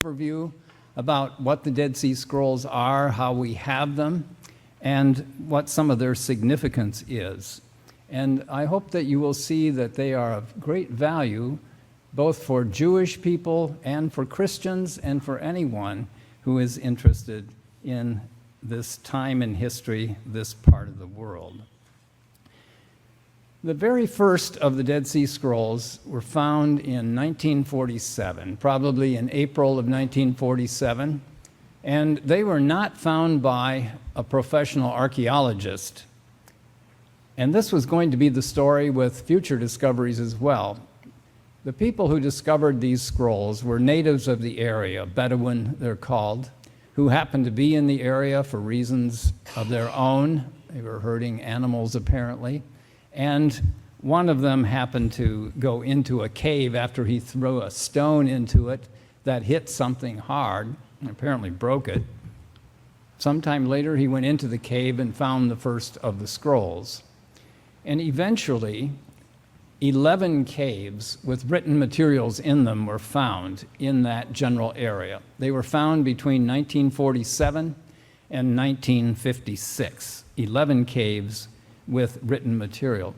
overview about what the Dead Sea Scrolls are, how we have them, and what some of their significance is. And I hope that you will see that they are of great value both for Jewish people and for Christians and for anyone who is interested in this time in history, this part of the world. The very first of the Dead Sea Scrolls were found in 1947, probably in April of 1947, and they were not found by a professional archaeologist. And this was going to be the story with future discoveries as well. The people who discovered these scrolls were natives of the area, Bedouin they're called, who happened to be in the area for reasons of their own. They were herding animals apparently. And one of them happened to go into a cave after he threw a stone into it that hit something hard and apparently broke it. Sometime later, he went into the cave and found the first of the scrolls. And eventually, 11 caves with written materials in them were found in that general area. They were found between 1947 and 1956, 11 caves with written material.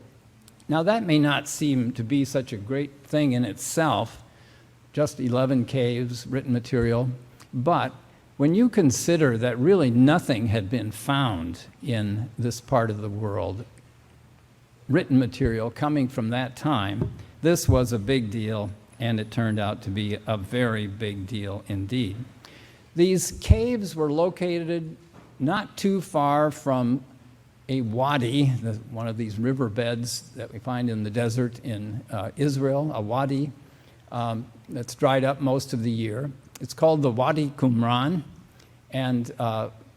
Now that may not seem to be such a great thing in itself, just 11 caves, written material, but when you consider that really nothing had been found in this part of the world, written material coming from that time, this was a big deal, and it turned out to be a very big deal indeed. These caves were located not too far from a wadi, one of these riverbeds that we find in the desert in Israel, a wadi that's dried up most of the year. It's called the Wadi Qumran, and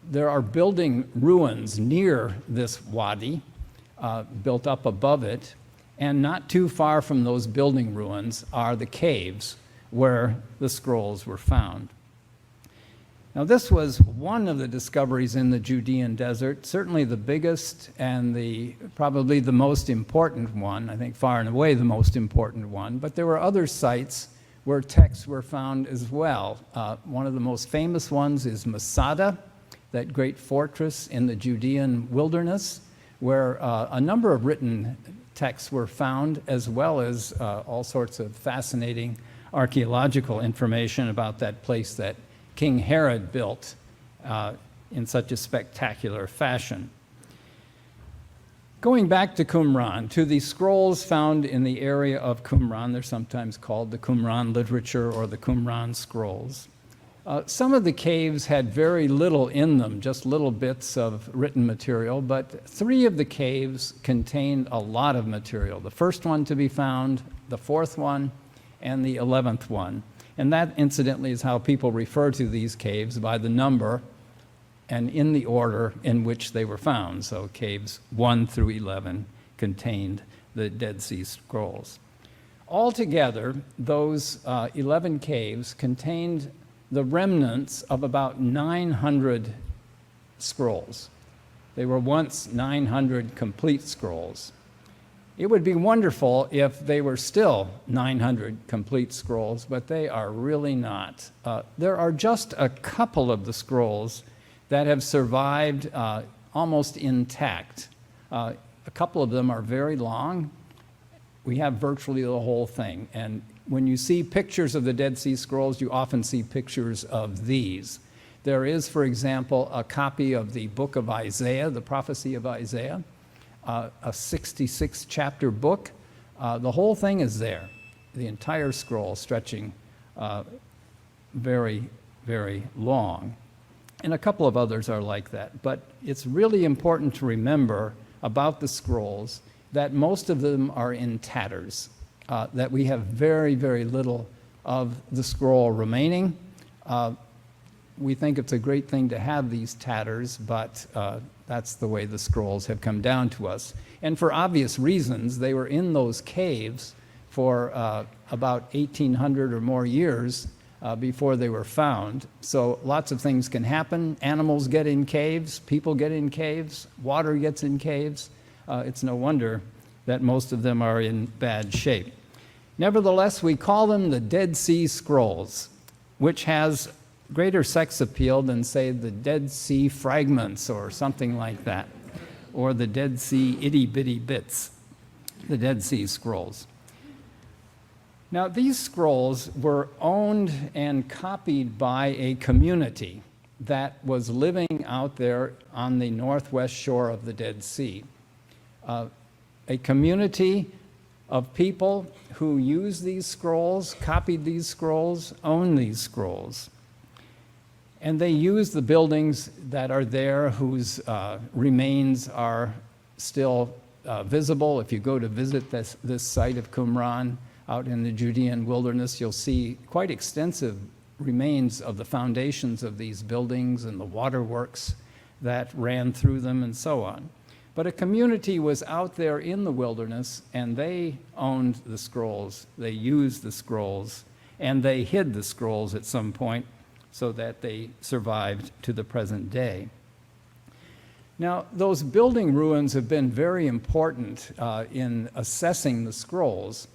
there are building ruins near this wadi, built up above it, and not too far from those building ruins are the caves where the scrolls were found. Now, this was one of the discoveries in the Judean desert, certainly the biggest and probably the most important one, I think far and away the most important one, but there were other sites where texts were found as well. One of the most famous ones is Masada, that great fortress in the Judean wilderness, where a number of written texts were found, as well as all sorts of fascinating archaeological information about that place that King Herod built in such a spectacular fashion. Going back to Qumran, to the scrolls found in the area of Qumran, they're sometimes called the Qumran literature or the Qumran scrolls. Some of the caves had very little in them, just little bits of written material, but 3 of the caves contained a lot of material. The first one to be found, the 4th one, and the 11th one. And that, incidentally, is how people refer to these caves, by the number and in the order in which they were found. So caves 1 through 11 contained the Dead Sea Scrolls. Altogether, those 11 caves contained the remnants of about 900 scrolls. They were once 900 complete scrolls. It would be wonderful if they were still 900 complete scrolls, but they are really not. There are just a couple of the scrolls that have survived almost intact. A couple of them are very long. We have virtually the whole thing. And when you see pictures of the Dead Sea Scrolls, you often see pictures of these. There is, for example, a copy of the book of Isaiah, the prophecy of Isaiah, a 66-chapter book. The whole thing is there, the entire scroll stretching very, very long. And a couple of others are like that. But it's really important to remember about the scrolls that most of them are in tatters, that we have very, very little of the scroll remaining. We think it's a great thing to have these tatters, but that's the way the scrolls have come down to us. And for obvious reasons, they were in those caves for about 1,800 or more years before they were found. So lots of things can happen. Animals get in caves, people get in caves, water gets in caves. It's no wonder that most of them are in bad shape. Nevertheless, we call them the Dead Sea Scrolls. which has greater sex appeal than, say, the Dead Sea Fragments or something like that, or the Dead Sea Itty Bitty Bits, the Dead Sea Scrolls. Now, these scrolls were owned and copied by a community that was living out there on the northwest shore of the Dead Sea. A community of people who used these scrolls, copied these scrolls, owned these scrolls. And they used the buildings that are there whose remains are still visible. If you go to visit this site of Qumran out in the Judean wilderness, you'll see quite extensive remains of the foundations of these buildings and the waterworks that ran through them and so on. But a community was out there in the wilderness, and they owned the scrolls, they used the scrolls, and they hid the scrolls at some point so that they survived to the present day. Now, those building ruins have been very important in assessing the scrolls.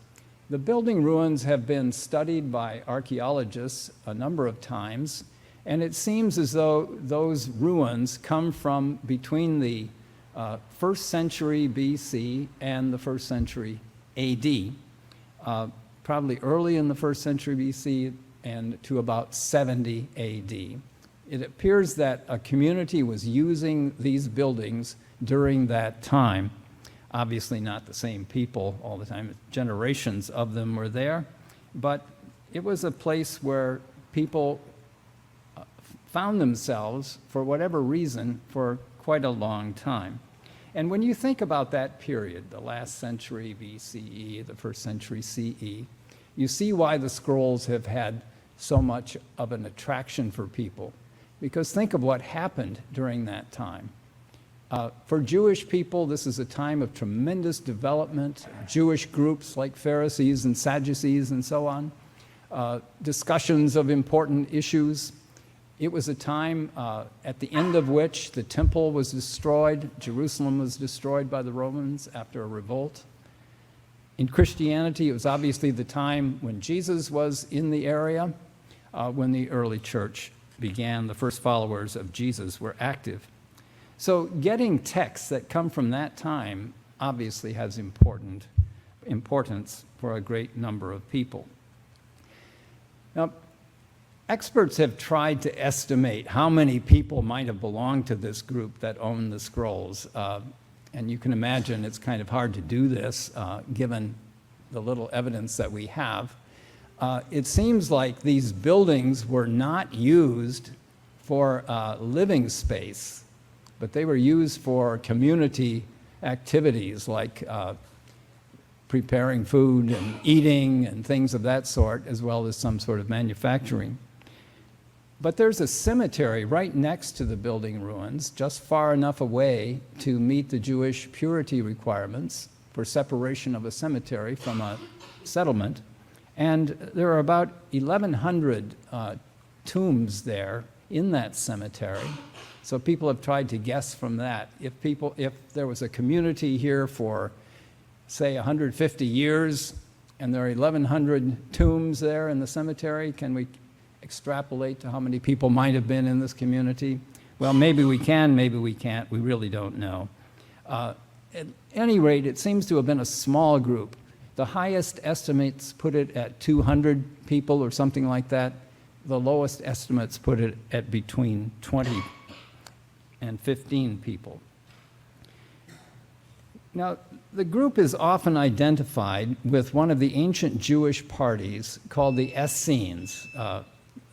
The building ruins have been studied by archaeologists a number of times, and it seems as though those ruins come from between the 1st century BC and the 1st century AD, probably early in the 1st century BC and to about 70 AD. It appears that a community was using these buildings during that time. Obviously not the same people all the time. Generations of them were there, but it was a place where people found themselves, for whatever reason, for quite a long time. And when you think about that period, the last century BCE, the 1st century CE, you see why the scrolls have had so much of an attraction for people. Because think of what happened during that time. For Jewish people, this is a time of tremendous development. Jewish groups like Pharisees and Sadducees and so on, discussions of important issues. It was a time at the end of which the temple was destroyed. Jerusalem was destroyed by the Romans after a revolt. In Christianity, it was obviously the time when Jesus was in the area, when the early church began. The first followers of Jesus were active. So getting texts that come from that time obviously has importance for a great number of people. Now, experts have tried to estimate how many people might have belonged to this group that owned the scrolls. And you can imagine it's kind of hard to do this given the little evidence that we have. It seems like these buildings were not used for living space, but they were used for community activities like preparing food and eating and things of that sort, as well as some sort of manufacturing. But there's a cemetery right next to the building ruins, just far enough away to meet the Jewish purity requirements for separation of a cemetery from a settlement. And there are about 1,100 tombs there in that cemetery. So people have tried to guess from that. If there was a community here for, say, 150 years, and there are 1,100 tombs there in the cemetery, can we extrapolate to how many people might have been in this community? Well, maybe we can, maybe we can't. We really don't know. At any rate, it seems to have been a small group. The highest estimates put it at 200 people or something like that. The lowest estimates put it at between 20 and 15 people. Now, the group is often identified with one of the ancient Jewish parties called the Essenes.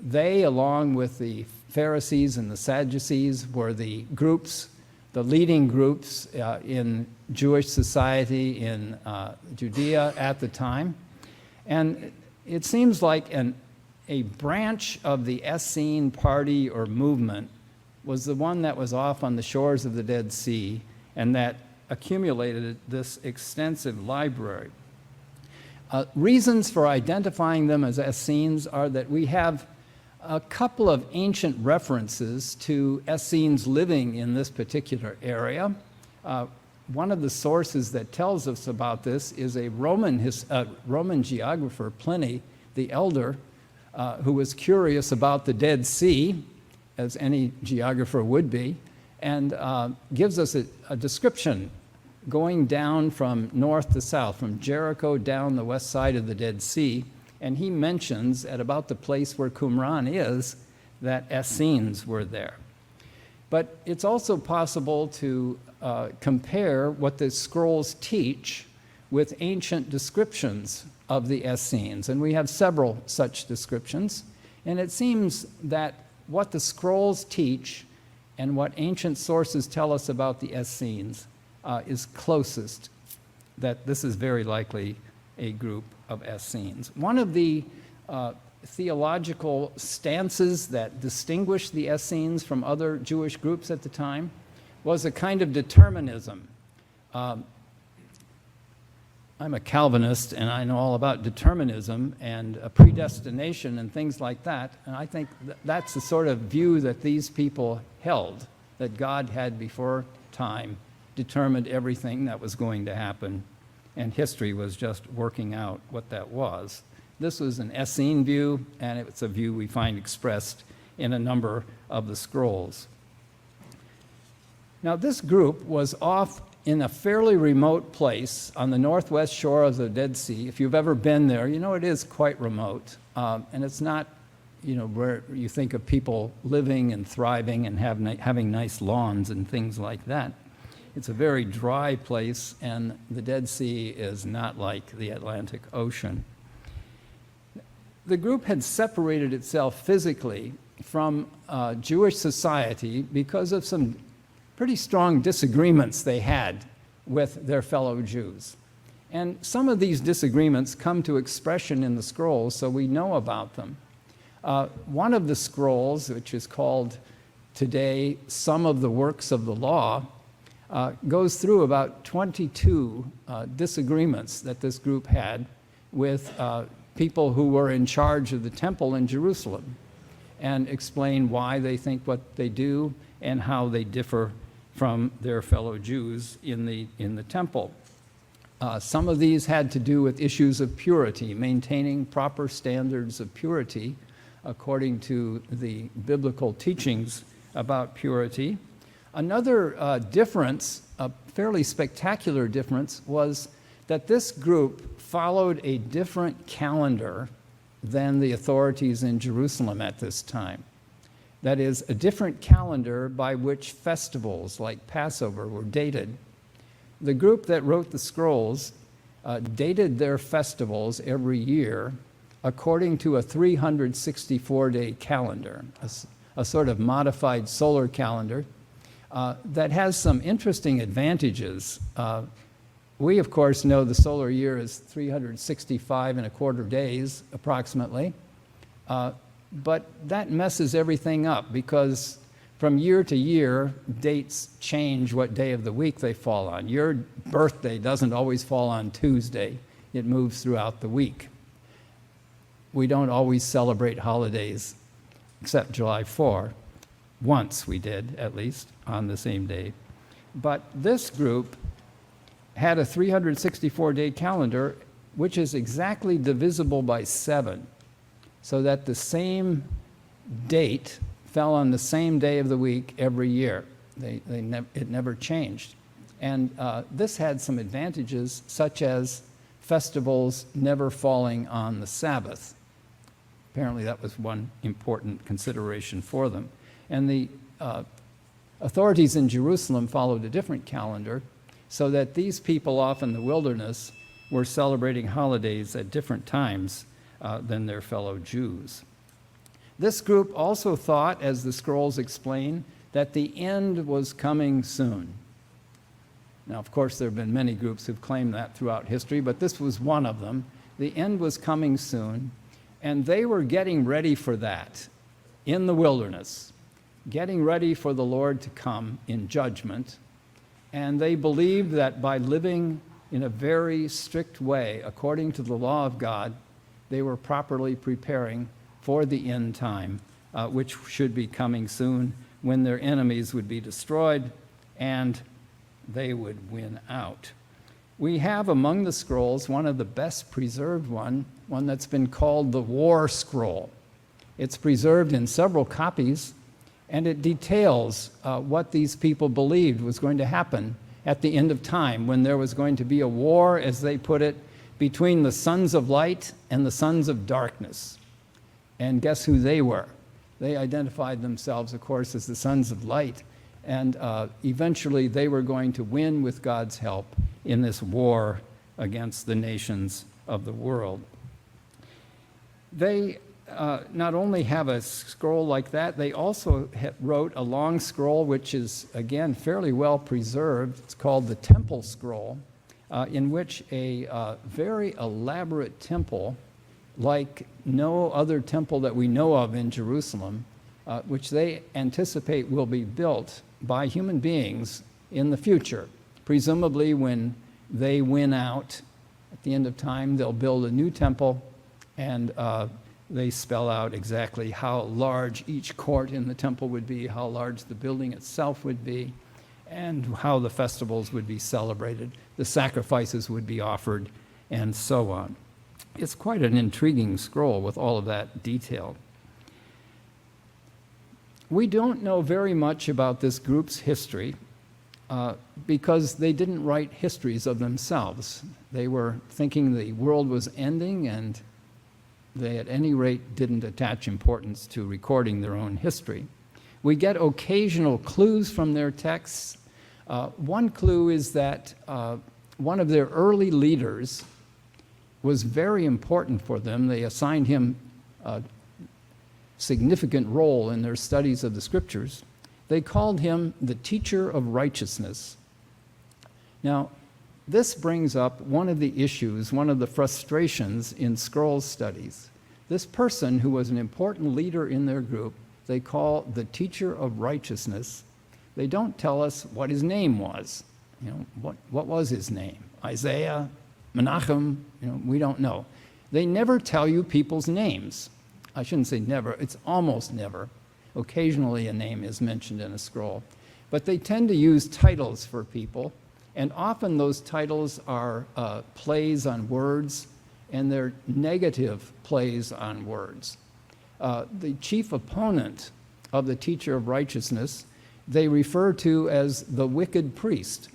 They, along with the Pharisees and the Sadducees, were the groups, the leading groups in Jewish society in Judea at the time. And it seems like a branch of the Essene party or movement was the one that was off on the shores of the Dead Sea and that accumulated this extensive library. Reasons for identifying them as Essenes are that we have a couple of ancient references to Essenes living in this particular area. One of the sources that tells us about this is a Roman geographer, Pliny the Elder, who was curious about the Dead Sea, as any geographer would be, and gives us a description going down from north to south, from Jericho down the west side of the Dead Sea. And he mentions at about the place where Qumran is that Essenes were there. But it's also possible to compare what the scrolls teach with ancient descriptions of the Essenes. And we have several such descriptions. And it seems that what the scrolls teach and what ancient sources tell us about the Essenes is closest, that this is very likely a group of Essenes. One of the theological stances that distinguished the Essenes from other Jewish groups at the time was a kind of determinism. I'm a Calvinist, and I know all about determinism and predestination and things like that, and I think that's the sort of view that these people held, that God had before time determined everything that was going to happen, and history was just working out what that was. This was an Essene view, and it's a view we find expressed in a number of the scrolls. Now, this group was off in a fairly remote place on the northwest shore of the Dead Sea. If you've ever been there, you know it is quite remote. And it's not, where you think of people living and thriving and having nice lawns and things like that. It's a very dry place, and the Dead Sea is not like the Atlantic Ocean. The group had separated itself physically from Jewish society because of some pretty strong disagreements they had with their fellow Jews. And some of these disagreements come to expression in the scrolls, so we know about them. One of the scrolls, which is called today Some of the Works of the Law, goes through about 22 disagreements that this group had with people who were in charge of the temple in Jerusalem, and explain why they think what they do and how they differ from their fellow Jews in the temple. Some of these had to do with issues of purity, maintaining proper standards of purity according to the biblical teachings about purity. Another difference, a fairly spectacular difference, was that this group followed a different calendar than the authorities in Jerusalem at this time. That is, a different calendar by which festivals like Passover were dated. The group that wrote the scrolls dated their festivals every year according to a 364-day calendar, a sort of modified solar calendar that has some interesting advantages. We, of course, know the solar year is 365 and a quarter days, approximately. But that messes everything up because from year to year, dates change what day of the week they fall on. Your birthday doesn't always fall on Tuesday. It moves throughout the week. We don't always celebrate holidays, except July 4. Once we did, at least, on the same day. But this group had a 364-day calendar, which is exactly divisible by 7. So that the same date fell on the same day of the week every year. It never changed. And this had some advantages, such as festivals never falling on the Sabbath. Apparently that was one important consideration for them. And the authorities in Jerusalem followed a different calendar, so that these people off in the wilderness were celebrating holidays at different times than their fellow Jews. This group also thought, as the scrolls explain, that the end was coming soon. Now, of course, there have been many groups who've claimed that throughout history, but this was one of them. The end was coming soon, and they were getting ready for that in the wilderness, getting ready for the Lord to come in judgment. And they believed that by living in a very strict way, according to the law of God, they were properly preparing for the end time, which should be coming soon, when their enemies would be destroyed and they would win out. We have among the scrolls one of the best preserved one that's been called the War Scroll. It's preserved in several copies, and it details what these people believed was going to happen at the end of time, when there was going to be a war, as they put it, between the sons of light and the sons of darkness. And guess who they were? They identified themselves, of course, as the sons of light, and eventually they were going to win with God's help in this war against the nations of the world. They not only have a scroll like that, they also wrote a long scroll which is, again, fairly well preserved. It's called the Temple Scroll, in which a very elaborate temple, like no other temple that we know of in Jerusalem, which they anticipate will be built by human beings in the future. Presumably when they win out at the end of time, they'll build a new temple, and they spell out exactly how large each court in the temple would be, how large the building itself would be, and how the festivals would be celebrated, the sacrifices would be offered, and so on. It's quite an intriguing scroll with all of that detail. We don't know very much about this group's history because they didn't write histories of themselves. They were thinking the world was ending, and they at any rate didn't attach importance to recording their own history. We get occasional clues from their texts. One clue is that one of their early leaders was very important for them. They assigned him a significant role in their studies of the scriptures. They called him the teacher of righteousness. Now, this brings up one of the issues, one of the frustrations in scroll studies. This person, who was an important leader in their group, they call the teacher of righteousness. They don't tell us what his name was. What was his name? Isaiah, Menachem, we don't know. They never tell you people's names. I shouldn't say never, it's almost never. Occasionally a name is mentioned in a scroll. But they tend to use titles for people, and often those titles are plays on words, and they're negative plays on words. The chief opponent of the teacher of righteousness, they refer to as the wicked priest.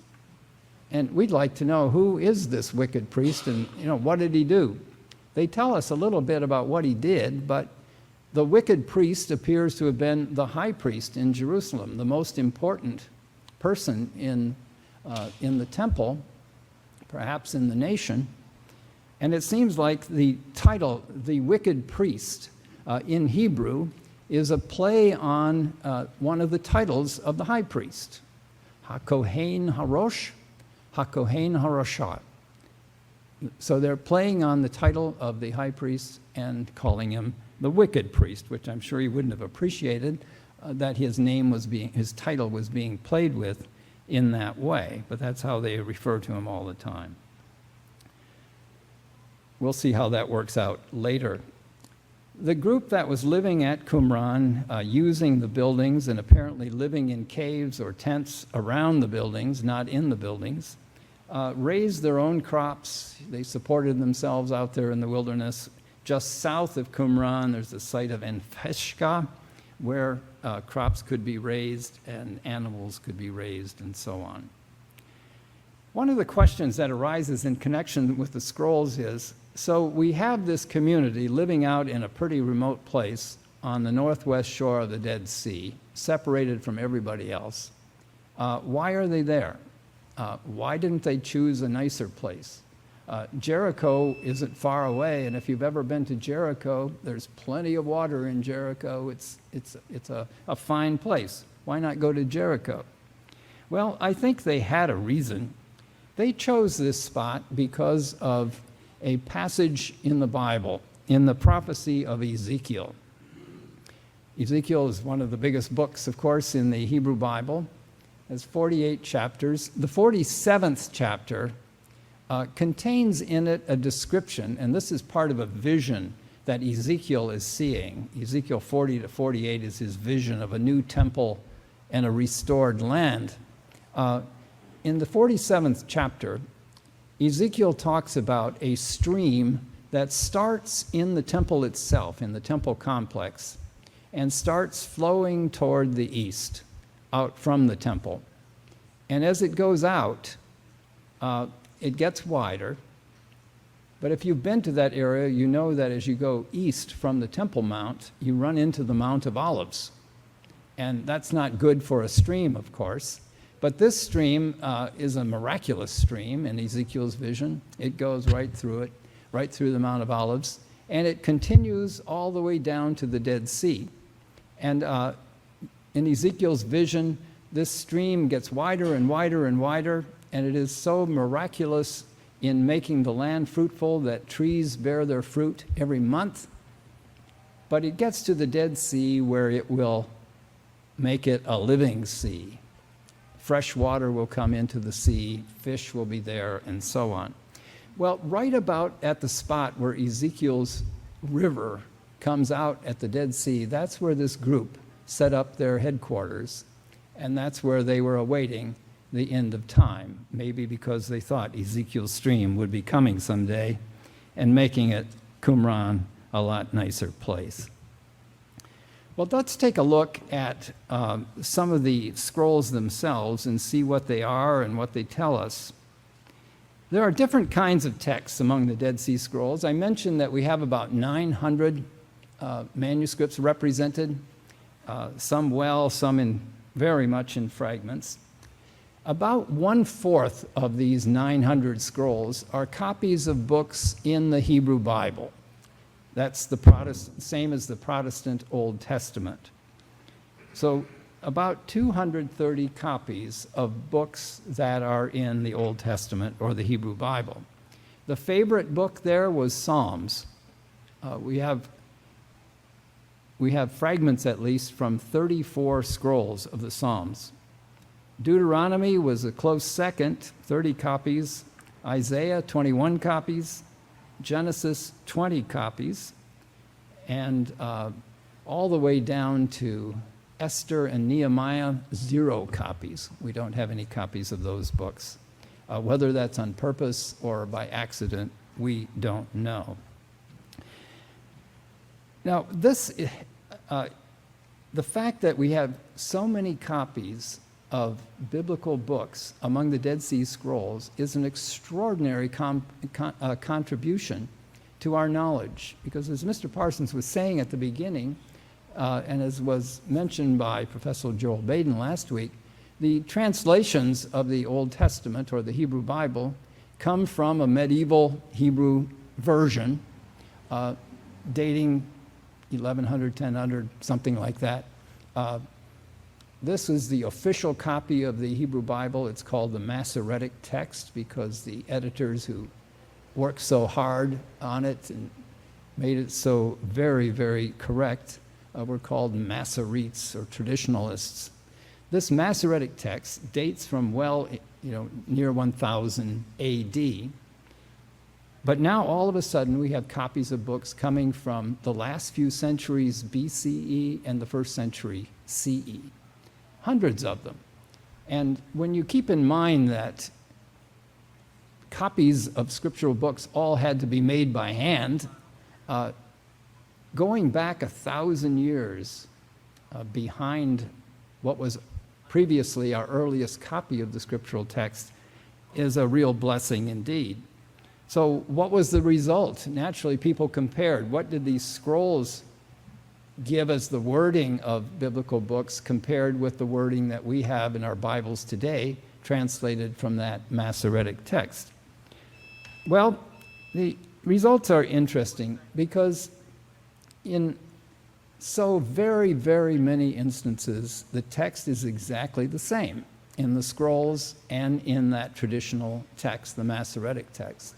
And we'd like to know, who is this wicked priest, and what did he do? They tell us a little bit about what he did, but the wicked priest appears to have been the high priest in Jerusalem, the most important person in the temple, perhaps in the nation. And it seems like the title, the wicked priest, in Hebrew, is a play on one of the titles of the high priest, HaKohen HaRosh, HaKohen HaRashat. So they're playing on the title of the high priest and calling him the wicked priest, which I'm sure he wouldn't have appreciated that his title was being played with in that way, but that's how they refer to him all the time. We'll see how that works out later. The group that was living at Qumran, using the buildings and apparently living in caves or tents around the buildings, not in the buildings, raised their own crops. They supported themselves out there in the wilderness. Just south of Qumran, there's the site of Enfeshka, where crops could be raised and animals could be raised and so on. One of the questions that arises in connection with the scrolls is, so we have this community living out in a pretty remote place on the northwest shore of the Dead Sea, separated from everybody else. Why are they there? Why didn't they choose a nicer place? Jericho isn't far away, and if you've ever been to Jericho, there's plenty of water in Jericho. It's a fine place. Why not go to Jericho? Well, I think they had a reason. They chose this spot because of a passage in the Bible, in the prophecy of Ezekiel. Ezekiel is one of the biggest books, of course, in the Hebrew Bible. It has 48 chapters. The 47th chapter contains in it a description, and this is part of a vision that Ezekiel is seeing. Ezekiel 40 to 48 is his vision of a new temple and a restored land. In the 47th chapter, Ezekiel talks about a stream that starts in the temple itself, in the temple complex, and starts flowing toward the east, out from the temple. And as it goes out, it gets wider. But if you've been to that area, you know that as you go east from the Temple Mount, you run into the Mount of Olives. And that's not good for a stream, of course. But this stream is a miraculous stream in Ezekiel's vision. It goes right through it, right through the Mount of Olives. And it continues all the way down to the Dead Sea. And in Ezekiel's vision, this stream gets wider and wider and wider. And it is so miraculous in making the land fruitful that trees bear their fruit every month. But it gets to the Dead Sea where it will make it a living sea. Fresh water will come into the sea, fish will be there, and so on. Well, right about at the spot where Ezekiel's river comes out at the Dead Sea, that's where this group set up their headquarters, and that's where they were awaiting the end of time, maybe because they thought Ezekiel's stream would be coming someday and making it, Qumran, a lot nicer place. Well, let's take a look at some of the scrolls themselves and see what they are and what they tell us. There are different kinds of texts among the Dead Sea Scrolls. I mentioned that we have about 900 manuscripts represented, some well, some very much in fragments. About 1/4 of these 900 scrolls are copies of books in the Hebrew Bible. That's the same as the Protestant Old Testament. So about 230 copies of books that are in the Old Testament or the Hebrew Bible. The favorite book there was Psalms. We have fragments at least from 34 scrolls of the Psalms. Deuteronomy was a close second, 30 copies. Isaiah, 21 copies. Genesis, 20 copies. And all the way down to Esther and Nehemiah, 0 copies. We don't have any copies of those books. Whether that's on purpose or by accident, we don't know. Now, the fact that we have so many copies of biblical books among the Dead Sea Scrolls is an extraordinary contribution to our knowledge. Because as Mr. Parsons was saying at the beginning, and as was mentioned by Professor Joel Baden last week, the translations of the Old Testament or the Hebrew Bible come from a medieval Hebrew version dating 1100, 1000, something like that. This is the official copy of the Hebrew Bible. It's called the Masoretic text because the editors who worked so hard on it and made it so very, very correct were called Masoretes or traditionalists. This Masoretic text dates from near 1000 AD. But now all of a sudden we have copies of books coming from the last few centuries BCE and the first century CE. Hundreds of them. And when you keep in mind that copies of scriptural books all had to be made by hand, going back 1,000 years behind what was previously our earliest copy of the scriptural text is a real blessing indeed. So what was the result? Naturally, people compared. What did these scrolls give as the wording of biblical books compared with the wording that we have in our Bibles today, translated from that Masoretic text? Well, the results are interesting because in so very, very many instances, the text is exactly the same in the scrolls and in that traditional text, the Masoretic text,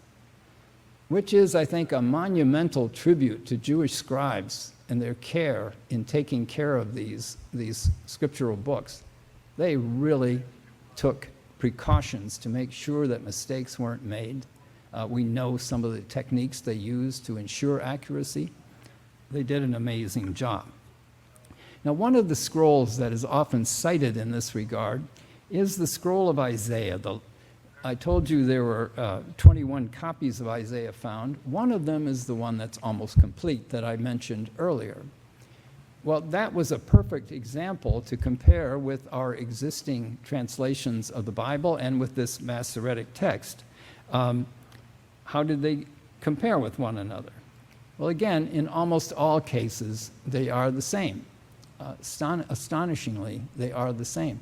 which is, I think, a monumental tribute to Jewish scribes and their care in taking care of these scriptural books. They really took precautions to make sure that mistakes weren't made. We know some of the techniques they used to ensure accuracy. They did an amazing job. Now, one of the scrolls that is often cited in this regard is the scroll of Isaiah, I told you there were 21 copies of Isaiah found. One of them is the one that's almost complete that I mentioned earlier. Well, that was a perfect example to compare with our existing translations of the Bible and with this Masoretic text. How did they compare with one another? Well, again, in almost all cases, they are the same. Astonishingly, they are the same.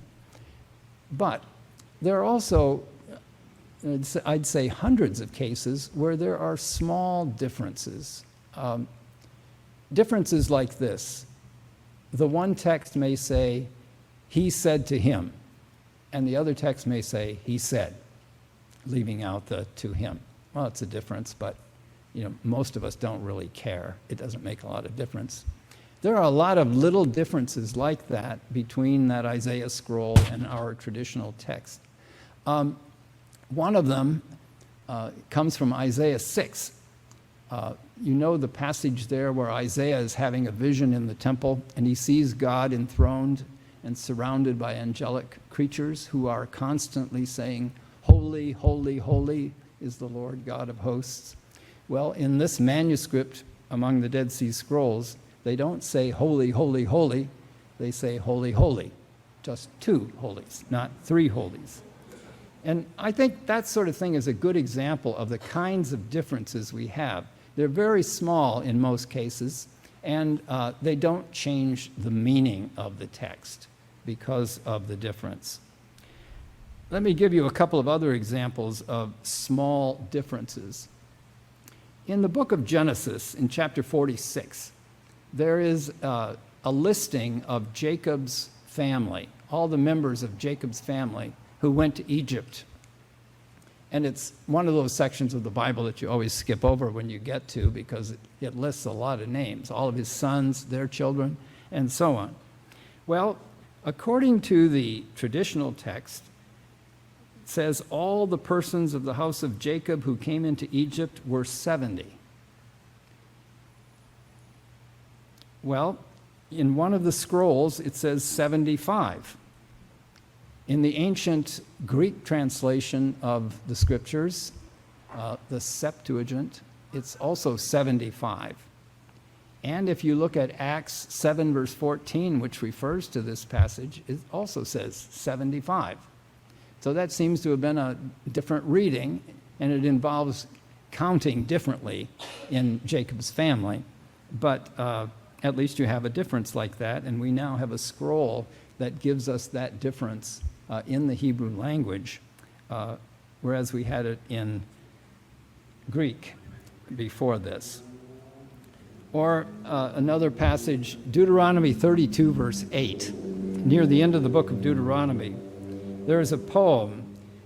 But there are also, I'd say, hundreds of cases where there are small differences. Differences like this. The one text may say, he said to him, and the other text may say, he said, leaving out the to him. Well, it's a difference, but most of us don't really care. It doesn't make a lot of difference. There are a lot of little differences like that between that Isaiah scroll and our traditional text. One of them comes from Isaiah 6. The passage there where Isaiah is having a vision in the temple, and he sees God enthroned and surrounded by angelic creatures who are constantly saying, "Holy, holy, holy is the Lord God of hosts." Well, in this manuscript among the Dead Sea Scrolls, they don't say holy, holy, holy. They say holy, holy. Just two holies, not three holies. And I think that sort of thing is a good example of the kinds of differences we have. They're very small in most cases, and they don't change the meaning of the text because of the difference. Let me give you a couple of other examples of small differences. In the book of Genesis, in chapter 46, there is a listing of Jacob's family, all the members of Jacob's family who went to Egypt. And it's one of those sections of the Bible that you always skip over when you get to, because it lists a lot of names, all of his sons, their children, and so on. Well, according to the traditional text, it says all the persons of the house of Jacob who came into Egypt were 70. Well, in one of the scrolls, it says 75. In the ancient Greek translation of the scriptures, the Septuagint, it's also 75. And if you look at Acts 7, verse 14, which refers to this passage, it also says 75. So that seems to have been a different reading, and it involves counting differently in Jacob's family. But at least you have a difference like that, and we now have a scroll that gives us that difference in the Hebrew language, whereas we had it in Greek before this. Or another passage, Deuteronomy 32, verse 8. Near the end of the book of Deuteronomy, there is a poem,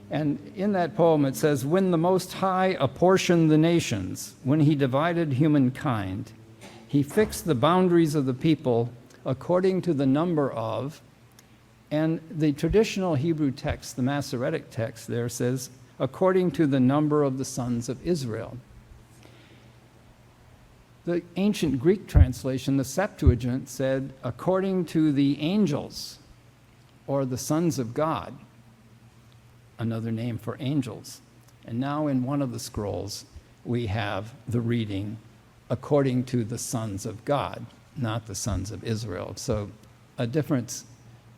and in that poem it says, "When the Most High apportioned the nations, when he divided humankind, he fixed the boundaries of the people according to the number of," and the traditional Hebrew text, the Masoretic text there says, "according to the number of the sons of Israel." The ancient Greek translation, the Septuagint, said, "according to the angels," or the sons of God, another name for angels. And now in one of the scrolls, we have the reading, "according to the sons of God," not the sons of Israel. So a difference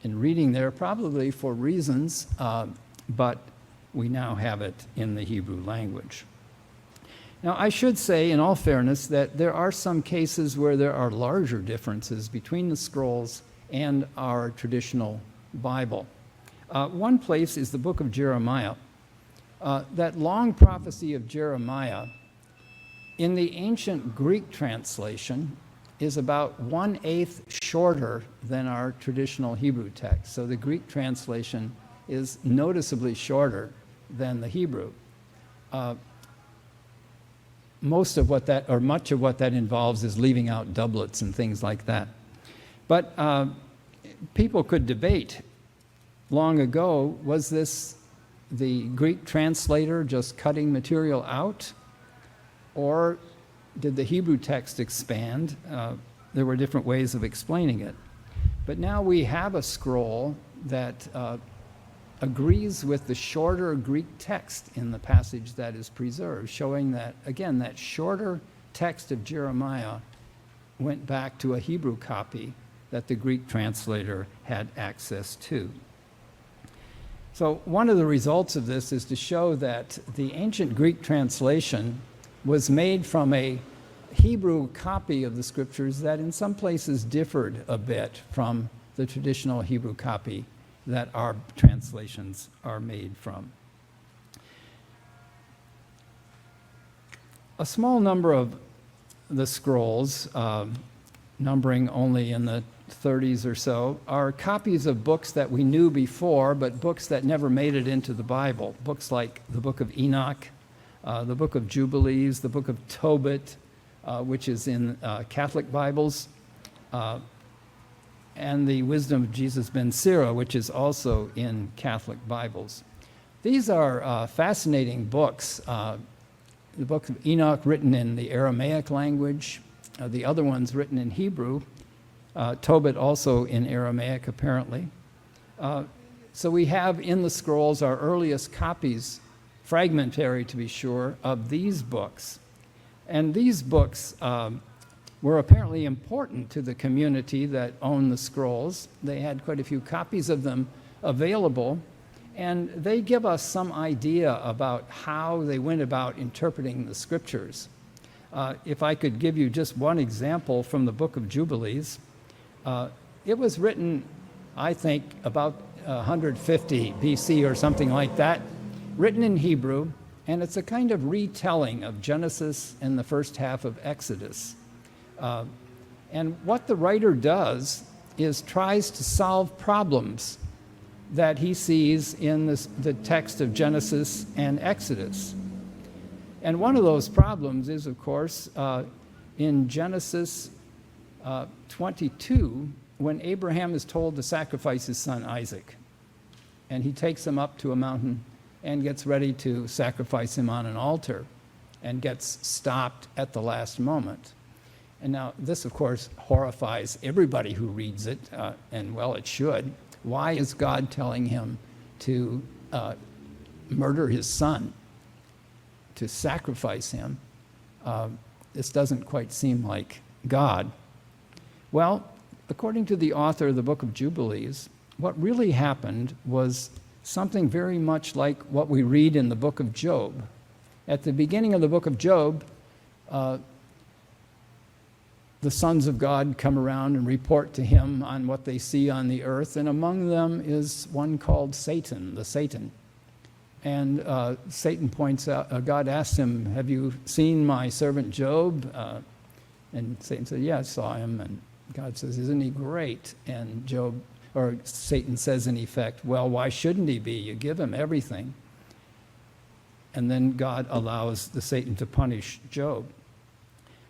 in reading there, probably for reasons, but we now have it in the Hebrew language. Now, I should say, in all fairness, that there are some cases where there are larger differences between the scrolls and our traditional Bible. One place is the book of Jeremiah. That long prophecy of Jeremiah, in the ancient Greek translation, is about 1/8 shorter than our traditional Hebrew text. So the Greek translation is noticeably shorter than the Hebrew. Much of what that involves is leaving out doublets and things like that. But people could debate long ago, was this the Greek translator just cutting material out? Or did the Hebrew text expand? There were different ways of explaining it. But now we have a scroll that agrees with the shorter Greek text in the passage that is preserved, showing that, again, that shorter text of Jeremiah went back to a Hebrew copy that the Greek translator had access to. So one of the results of this is to show that the ancient Greek translation was made from a Hebrew copy of the scriptures that in some places differed a bit from the traditional Hebrew copy that our translations are made from. A small number of the scrolls, numbering only in the 30s or so, are copies of books that we knew before, but books that never made it into the Bible. Books like the book of Enoch, the book of Jubilees, the book of Tobit, which is in Catholic Bibles, and the Wisdom of Jesus ben Sira, which is also in Catholic Bibles. These are fascinating books. The book of Enoch written in the Aramaic language, the other ones written in Hebrew, Tobit also in Aramaic apparently. So we have in the scrolls our earliest copies, fragmentary to be sure, of these books. And these books were apparently important to the community that owned the scrolls. They had quite a few copies of them available, and they give us some idea about how they went about interpreting the scriptures. If I could give you just one example from the book of Jubilees, it was written, I think, about 150 BC or something like that, written in Hebrew, and it's a kind of retelling of Genesis and the first half of Exodus. And what the writer does is tries to solve problems that he sees in the text of Genesis and Exodus. And one of those problems is, of course, in Genesis 22, when Abraham is told to sacrifice his son Isaac. And he takes him up to a mountain and gets ready to sacrifice him on an altar and gets stopped at the last moment. And now this, of course, horrifies everybody who reads it, and well, it should. Why is God telling him to murder his son, to sacrifice him? This doesn't quite seem like God. Well, according to the author of the book of Jubilees, what really happened was something very much like what we read in the book of Job. At the beginning of the book of Job, the sons of God come around and report to him on what they see on the earth, and among them is one called Satan, the Satan. And Satan points out, God asks him, have you seen my servant Job? And Satan said, yeah, I saw him. And God says, isn't he great? And Satan says in effect, well, why shouldn't he be? You give him everything. And then God allows the Satan to punish Job.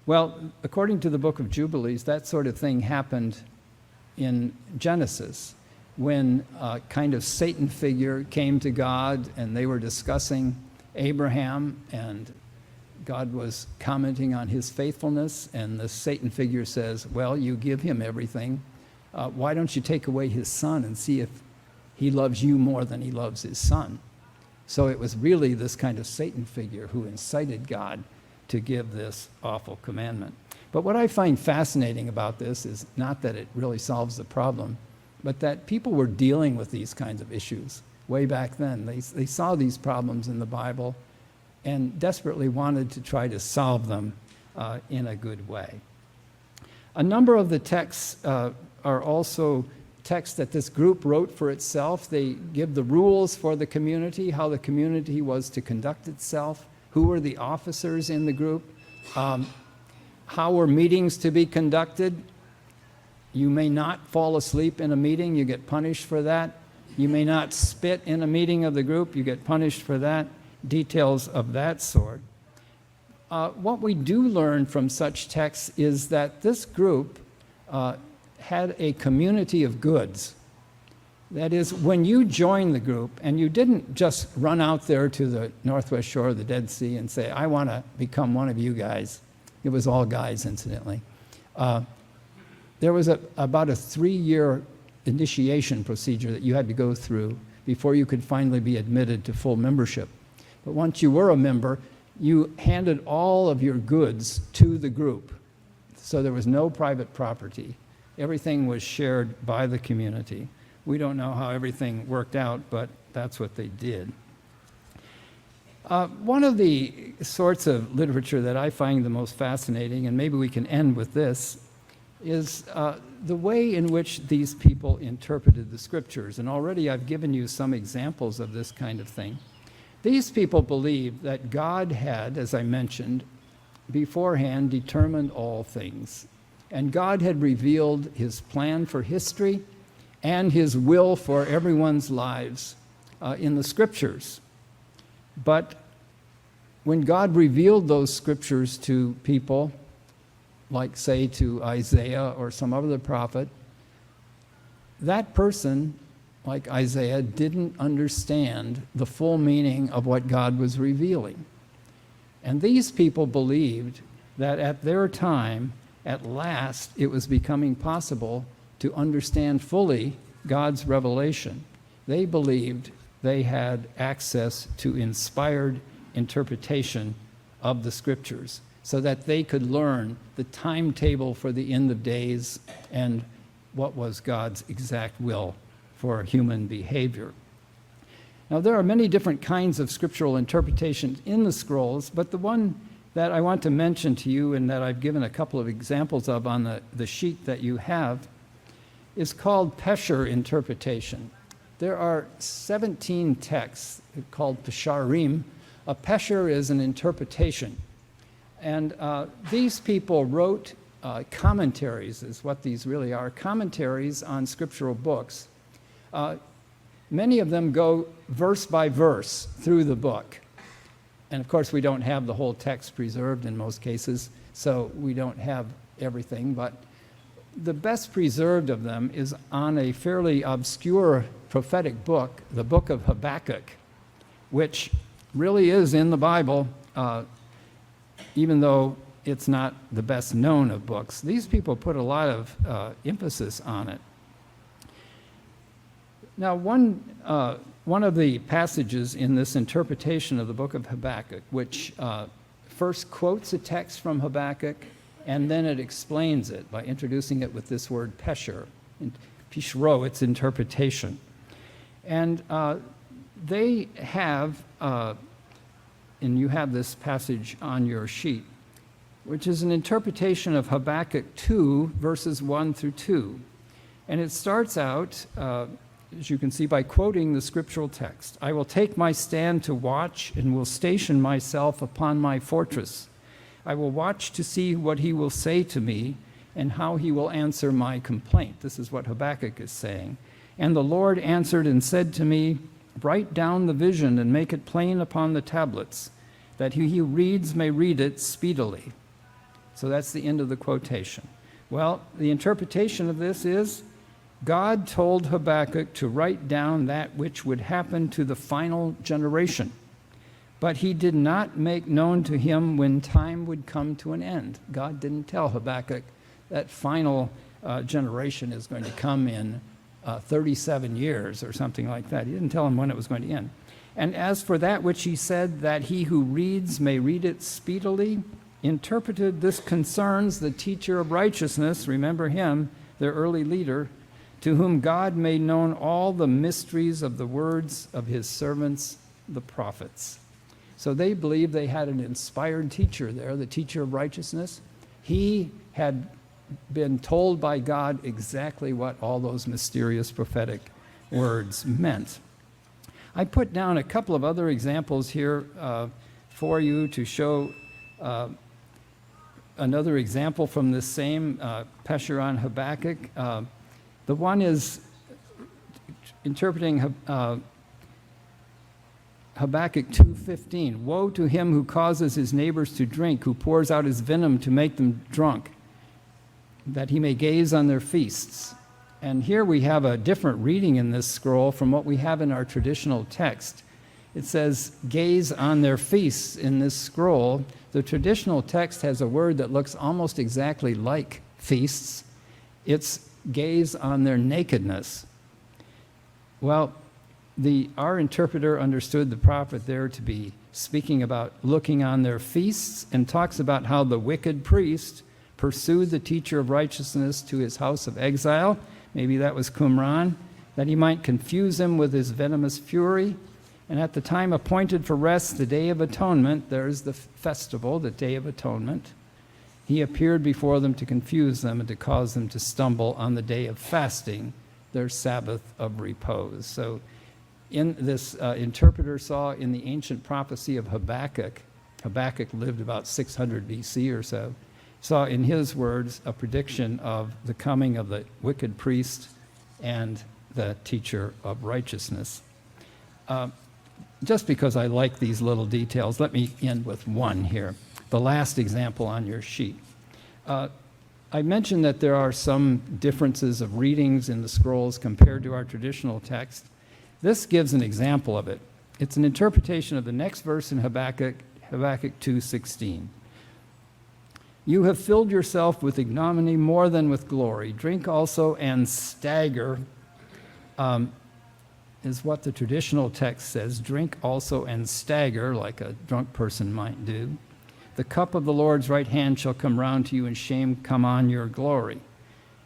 Well, according to the book of Jubilees, that sort of thing happened in Genesis, when a kind of Satan figure came to God and they were discussing Abraham, and God was commenting on his faithfulness, and the Satan figure says, well, you give him everything. Why don't you take away his son and see if he loves you more than he loves his son? So it was really this kind of Satan figure who incited God to give this awful commandment. But what I find fascinating about this is not that it really solves the problem, but that people were dealing with these kinds of issues way back then. They saw these problems in the Bible and desperately wanted to try to solve them in a good way. A number of the texts are also texts that this group wrote for itself. They give the rules for the community, how the community was to conduct itself, who were the officers in the group, how were meetings to be conducted. You may not fall asleep in a meeting, you get punished for that. You may not spit in a meeting of the group, you get punished for that. Details of that sort. What we do learn from such texts is that this group had a community of goods. That is, when you joined the group, and you didn't just run out there to the northwest shore of the Dead Sea and say, I want to become one of you guys. It was all guys, incidentally. There was about a 3-year initiation procedure that you had to go through before you could finally be admitted to full membership. But once you were a member, you handed all of your goods to the group. So there was no private property. Everything was shared by the community. We don't know how everything worked out, but that's what they did. One of the sorts of literature that I find the most fascinating, and maybe we can end with this, is the way in which these people interpreted the scriptures. And already I've given you some examples of this kind of thing. These people believed that God had, as I mentioned, beforehand determined all things. And God had revealed his plan for history and his will for everyone's lives in the scriptures. But when God revealed those scriptures to people, like say to Isaiah or some other prophet, that person, like Isaiah, didn't understand the full meaning of what God was revealing. And these people believed that at their time, at last, it was becoming possible to understand fully God's revelation. They believed they had access to inspired interpretation of the scriptures so that they could learn the timetable for the end of days and what was God's exact will for human behavior. Now, there are many different kinds of scriptural interpretations in the scrolls, but the one that I want to mention to you and that I've given a couple of examples of on the sheet that you have is called Pesher interpretation. There are 17 texts called Pesharim. A Pesher is an interpretation. And these people wrote commentaries, is what these really are, commentaries on scriptural books. Many of them go verse by verse through the book. And of course, we don't have the whole text preserved in most cases, so we don't have everything. But the best preserved of them is on a fairly obscure prophetic book, the book of Habakkuk, which really is in the Bible, even though it's not the best known of books. These people put a lot of emphasis on it. Now, one of the passages in this interpretation of the book of Habakkuk, which first quotes a text from Habakkuk, and then it explains it by introducing it with this word pesher, pishro, its interpretation. And they have, and you have this passage on your sheet, which is an interpretation of Habakkuk 2, verses 1 through 2. And it starts out, as you can see, by quoting the scriptural text. I will take my stand to watch and will station myself upon my fortress. I will watch to see what he will say to me and how he will answer my complaint. This is what Habakkuk is saying. And the Lord answered and said to me, write down the vision and make it plain upon the tablets, that he who reads may read it speedily. So that's the end of the quotation. Well, the interpretation of this is, God told Habakkuk to write down that which would happen to the final generation, but he did not make known to him when time would come to an end. God didn't tell Habakkuk that final generation is going to come in 37 years or something like that. He didn't tell him when it was going to end. And as for that which he said, that he who reads may read it speedily, interpreted, this concerns the teacher of righteousness, remember him, their early leader, to whom God made known all the mysteries of the words of his servants, the prophets. So they believed they had an inspired teacher there, the teacher of righteousness. He had been told by God exactly what all those mysterious prophetic words meant. I put down a couple of other examples here for you to show another example from this same Pesher on Habakkuk. The one is interpreting Habakkuk 2:15. Woe to him who causes his neighbors to drink, who pours out his venom to make them drunk, that he may gaze on their feasts. And here we have a different reading in this scroll from what we have in our traditional text. It says, gaze on their feasts in this scroll. The traditional text has a word that looks almost exactly like feasts. It's gaze on their nakedness. Well, Our interpreter understood the prophet there to be speaking about looking on their feasts, and talks about how the wicked priest pursued the teacher of righteousness to his house of exile. Maybe that was Qumran, that he might confuse him with his venomous fury. And at the time appointed for rest, the Day of Atonement, there's the festival, the Day of Atonement, he appeared before them to confuse them and to cause them to stumble on the day of fasting, their Sabbath of repose. So in this interpreter saw in the ancient prophecy of Habakkuk lived about 600 BC or so, saw in his words a prediction of the coming of the wicked priest and the teacher of righteousness. Just because I like these little details, let me end with one here, the last example on your sheet. I mentioned that there are some differences of readings in the scrolls compared to our traditional text. This gives an example of it. It's an interpretation of the next verse in Habakkuk 2:16. You have filled yourself with ignominy more than with glory. Drink also and stagger, is what the traditional text says. Drink also and stagger, like a drunk person might do. The cup of the Lord's right hand shall come round to you, and shame come on your glory.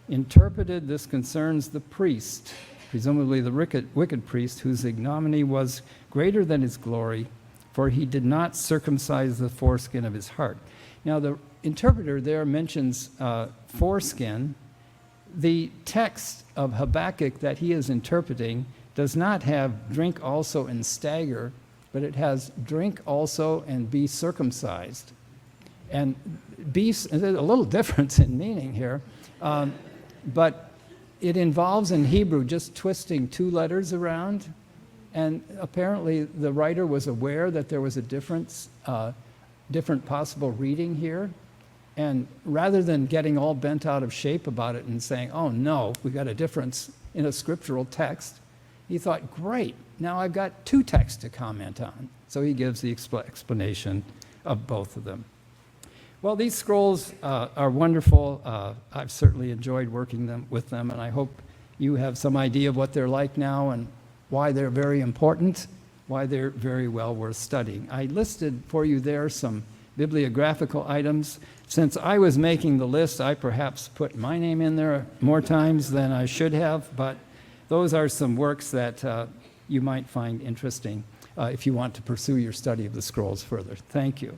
Interpreted, this concerns the priest, presumably the wicked priest, whose ignominy was greater than his glory, for he did not circumcise the foreskin of his heart. Now, the interpreter there mentions foreskin. The text of Habakkuk that he is interpreting does not have drink also and stagger, but it has drink also and be circumcised. And there's a little difference in meaning here, but it involves in Hebrew just twisting two letters around, and apparently the writer was aware that there was a different possible reading here, and rather than getting all bent out of shape about it and saying, oh no, we got a difference in a scriptural text, he thought, great, now I've got two texts to comment on. So he gives the explanation of both of them. Well, these scrolls are wonderful. I've certainly enjoyed working with them, and I hope you have some idea of what they're like now and why they're very important, why they're very well worth studying. I listed for you there some bibliographical items. Since I was making the list, I perhaps put my name in there more times than I should have, but those are some works that you might find interesting if you want to pursue your study of the scrolls further. Thank you.